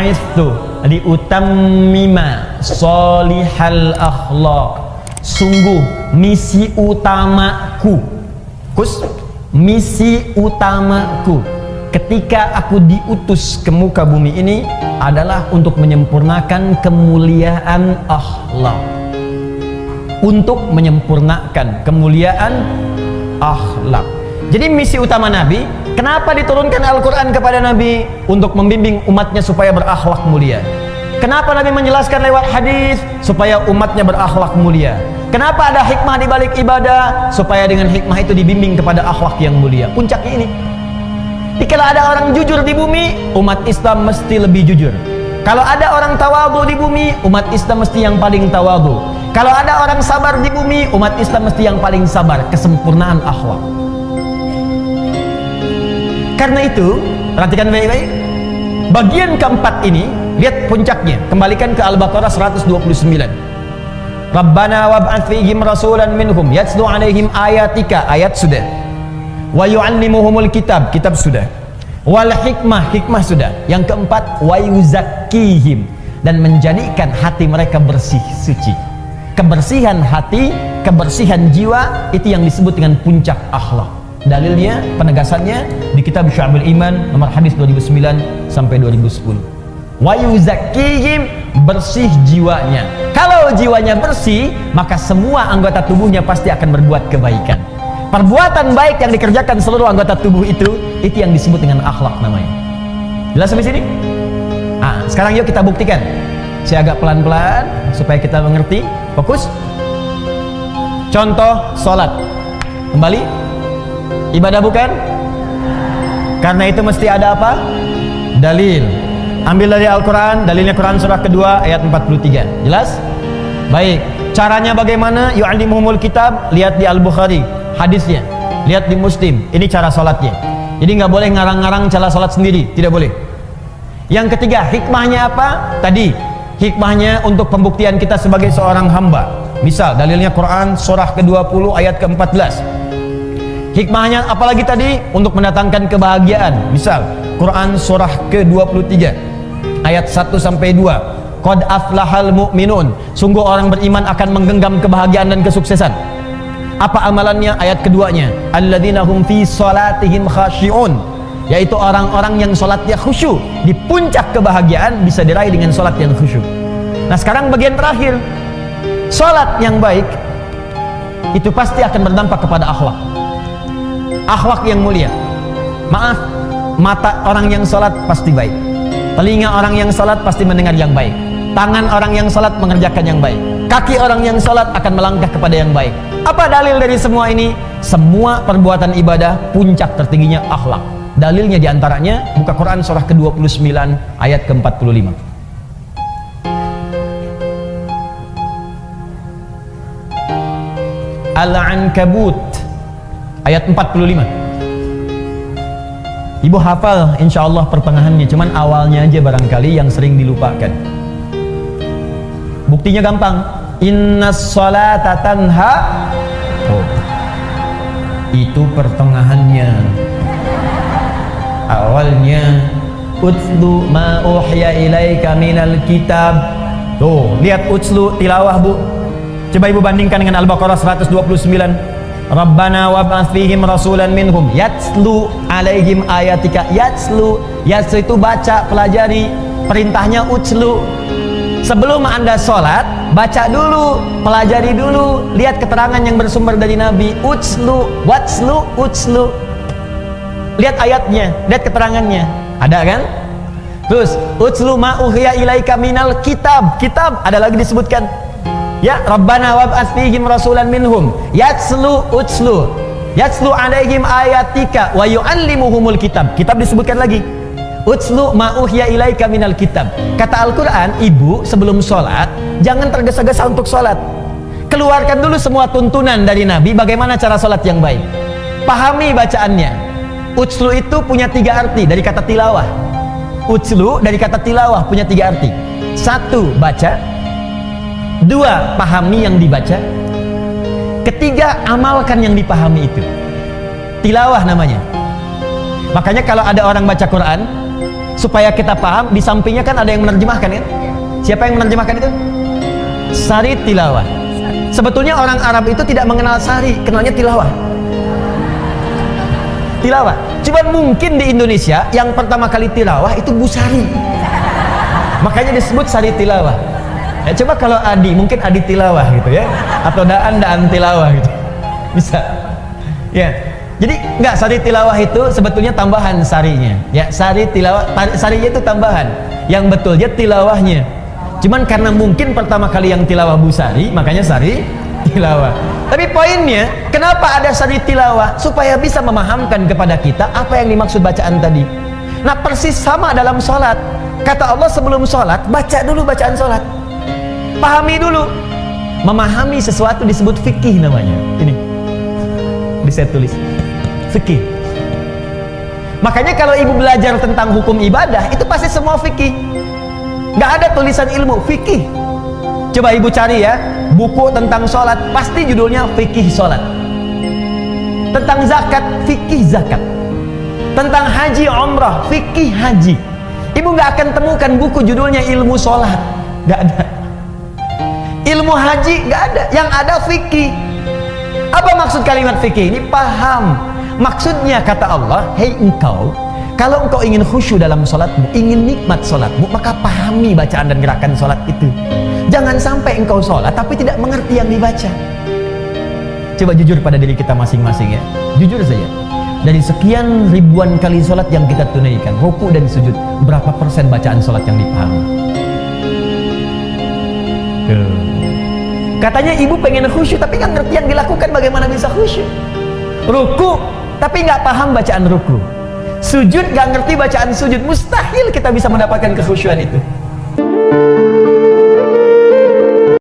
bu'itsu liutammima sholihal akhlaq. Sungguh misi utamaku, misi utamaku ketika aku diutus ke muka bumi ini adalah untuk menyempurnakan kemuliaan akhlak. Untuk menyempurnakan kemuliaan akhlak. Jadi misi utama Nabi, kenapa diturunkan Al-Quran kepada Nabi? Untuk membimbing umatnya supaya berakhlak mulia. Kenapa Nabi menjelaskan lewat hadis? Supaya umatnya berakhlak mulia. Kenapa ada hikmah di balik ibadah? Supaya dengan hikmah itu dibimbing kepada akhlak yang mulia. Puncaknya ini. Jika ada orang jujur di bumi, umat Islam mesti lebih jujur. Kalau ada orang tawadhu di bumi, umat Islam mesti yang paling tawadhu. Kalau ada orang sabar di bumi, umat Islam mesti yang paling sabar. Kesempurnaan akhlak. Karena itu, perhatikan baik-baik. Bagian keempat ini, lihat puncaknya. Kembalikan ke Al-Baqarah 129. Rabbana wab'ats fihim rasulan minhum yatslu 'alaihim ayatika, ayat sudah. Wa yu'allimuhumul kitab, kitab sudah. Wal hikmah, hikmah sudah. Yang keempat, wa yuzakkihim, dan menjadikan hati mereka bersih, suci. Kebersihan hati, kebersihan jiwa, itu yang disebut dengan puncak akhlak. Dalilnya, penegasannya di kitab Syu'abul Iman nomor hadis 2009 sampai 2010. Wa yuzakkihim, bersih jiwanya. Kalau jiwanya bersih, maka semua anggota tubuhnya pasti akan berbuat kebaikan. Perbuatan baik yang dikerjakan seluruh anggota tubuh itu yang disebut dengan akhlak namanya. Jelas sampai sini? Sekarang yuk kita buktikan. Saya agak pelan-pelan supaya kita mengerti. Fokus. Contoh sholat. Kembali. Ibadah bukan? Karena itu mesti ada apa? Dalil. Ambil dari Al-Quran. Dalilnya Quran surah kedua ayat 43. Jelas? Baik. Caranya bagaimana? Yu'allimuhumul kitab. Lihat di Al-Bukhari hadisnya. Lihat di Muslim. Ini cara sholatnya. Jadi nggak boleh ngarang-ngarang cara sholat sendiri. Tidak boleh. Yang ketiga, hikmahnya apa? Tadi hikmahnya untuk pembuktian kita sebagai seorang hamba. Misal dalilnya Quran surah ke-20 ayat ke-14. Hikmahnya apalagi tadi? Untuk mendatangkan kebahagiaan. Misal Quran surah ke-23 ayat 1 sampai 2. Qad aflahal mu'minun, sungguh orang beriman akan menggenggam kebahagiaan dan kesuksesan. Apa amalannya? Ayat keduanya, alladzina hum fi salatihim khashi'un, yaitu orang-orang yang salatnya khusyuk. Di puncak kebahagiaan bisa diraih dengan salat yang khusyuk. Nah, sekarang bagian terakhir. Salat yang baik itu pasti akan berdampak kepada akhlak. Akhlak yang mulia. Maaf, mata orang yang salat pasti baik. Telinga orang yang salat pasti mendengar yang baik. Tangan orang yang salat mengerjakan yang baik. Kaki orang yang salat akan melangkah kepada yang baik. Apa dalil dari semua ini? Semua perbuatan ibadah puncak tertingginya akhlak. Dalilnya diantaranya buka Quran surah ke-29 ayat ke-45. Al-Ankabut ayat 45. Ibu hafal insyaallah pertengahannya, cuman awalnya aja barangkali yang sering dilupakan. Buktinya gampang. Innas sholata tanha. Itu pertengahannya. Awalnya utlu ma uhya ilaika minal kitab. Tuh, lihat utslu tilawah, Bu. Coba Ibu bandingkan dengan Al-Baqarah 129. Rabbana wab'ats fihim rasulan minhum yatslu alaihim ayatika. Yatslu itu baca, pelajari. Perintahnya utslu. Sebelum Anda sholat, baca dulu, pelajari dulu, lihat keterangan yang bersumber dari Nabi. Utslu, watslu, utslu. Lihat ayatnya, lihat keterangannya. Ada kan? Terus utslu ma uhya ilaika minal kitab. Kitab ada lagi disebutkan. Ya, Rabbana wab'ats fihim rasulan minhum yatslu utslu yatslu alaihim ayatika wa yu'allimuhumul kitab. Kitab disebutkan lagi. Utslu ma uhya ilaika minal kitab. Kata Al-Quran, ibu sebelum sholat jangan tergesa-gesa untuk sholat. Keluarkan dulu semua tuntunan dari Nabi bagaimana cara sholat yang baik. Pahami bacaannya. Utslu itu punya 3 arti dari kata tilawah. Utslu dari kata tilawah punya 3 arti. 1, baca. 2, pahami yang dibaca. 3, amalkan yang dipahami itu. Tilawah namanya. Makanya kalau ada orang baca Quran, supaya kita paham, di sampingnya kan ada yang menerjemahkan kan? Siapa yang menerjemahkan itu? Sari tilawah. Sebetulnya orang Arab itu tidak mengenal sari, kenalnya tilawah. Tilawah. Cuman mungkin di Indonesia yang pertama kali tilawah itu Bu Sari. Makanya disebut sari tilawah. Ya, coba kalau Adi, mungkin Adi tilawah gitu ya, atau Daan tilawah gitu. Bisa. Ya. Jadi enggak, sari tilawah itu sebetulnya tambahan sarinya. Ya, sari tilawah, sarinya itu tambahan. Yang betulnya tilawahnya. Cuman karena mungkin pertama kali yang tilawah Bu Sari, makanya sari tilawah. Tapi poinnya, kenapa ada sari tilawah? Supaya bisa memahamkan kepada kita apa yang dimaksud bacaan tadi. Nah, persis sama dalam sholat. Kata Allah sebelum sholat, baca dulu bacaan sholat. Pahami dulu. Memahami sesuatu disebut fikih namanya. Ini bisa tulis fikih. Makanya kalau ibu belajar tentang hukum ibadah, itu pasti semua fikih. Nggak ada tulisan ilmu fikih. Coba ibu cari ya, buku tentang sholat, pasti judulnya fikih sholat. Tentang zakat, fikih zakat. Tentang haji umrah, fikih haji. Ibu nggak akan temukan buku judulnya ilmu sholat, nggak ada. Ilmu haji nggak ada, yang ada fikih. Apa maksud kalimat fikih ini? Paham. Maksudnya kata Allah, hei engkau, kalau engkau ingin khusyuk dalam sholatmu, ingin nikmat sholatmu, maka pahami bacaan dan gerakan sholat itu. Jangan sampai engkau sholat tapi tidak mengerti yang dibaca. Coba jujur pada diri kita masing-masing ya. Jujur saja. Dari sekian ribuan kali sholat yang kita tunaikan, ruku dan sujud, berapa persen bacaan sholat yang dipahami? Katanya ibu pengen khusyuk tapi nggak ngerti yang dilakukan, bagaimana bisa khusyuk? Ruku tapi nggak paham bacaan ruku. Sujud nggak ngerti bacaan sujud, mustahil kita bisa mendapatkan kekhusyuan itu.